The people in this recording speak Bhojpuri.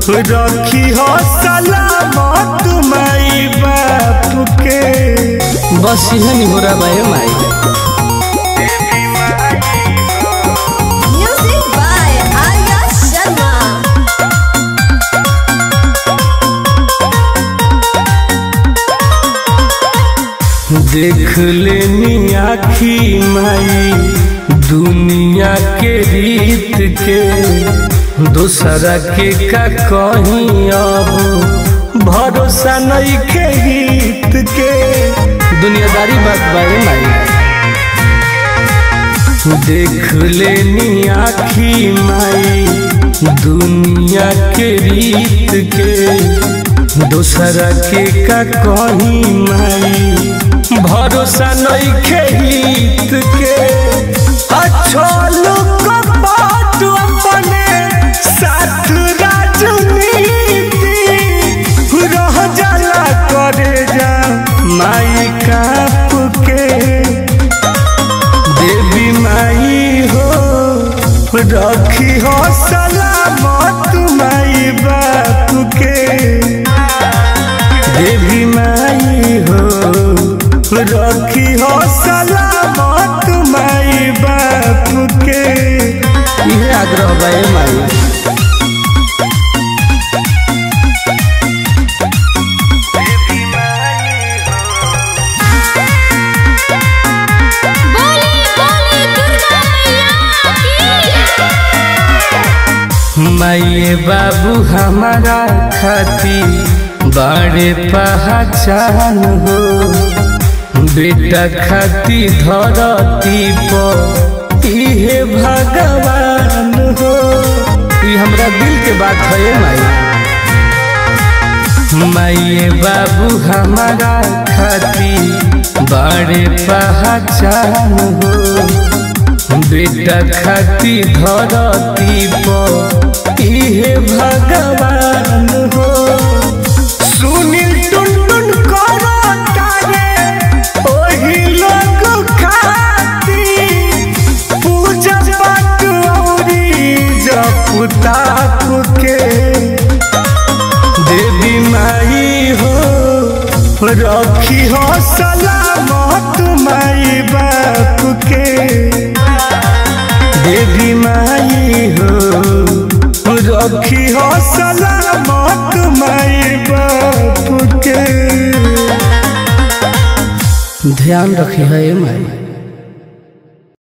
रखी हो सलामत माई बाप के। बस यह नहीं हो रहा भाई माई। Music by Arya Sharma। देख लेनी आखी माई दुनिया के रीत के, दूसरा के का कहीं अब भरोसा नहीं के हित के। दुनियादारी बात भाई माई। देख लेनी आखी माई दुनिया के रीत के, दूसरा के का कहीं माई भरोसा नहीं के हित के। अच्छा लोग बात अपने साथ राजनीति रह जाला करे जा माई काप के। देवी माई हो रखी हो सलामत माई बाप के। देवी माई हो रखी हो सलामत माई बाप के। यह आग्रह भाई माई। माई बाबू हमारा खाती बड़े पहचान हो, बेटा खाती धरती पर इहे भगवान हो। ये हमरा दिल के बात है माई। माई बाबू हमारा खाती बड़े पहचान हो, बेटा खाती धरती पर इहे भगवान हो। सुनील टुनटुन करो तारे ओही लोग खाती, पूजा पाठ औरी जप ताप के। देवी माई हो रखी हो सलामत माई बाप के। देवी माई हो रखी हो सलामत माई बाप के। ध्यान रखी है माई।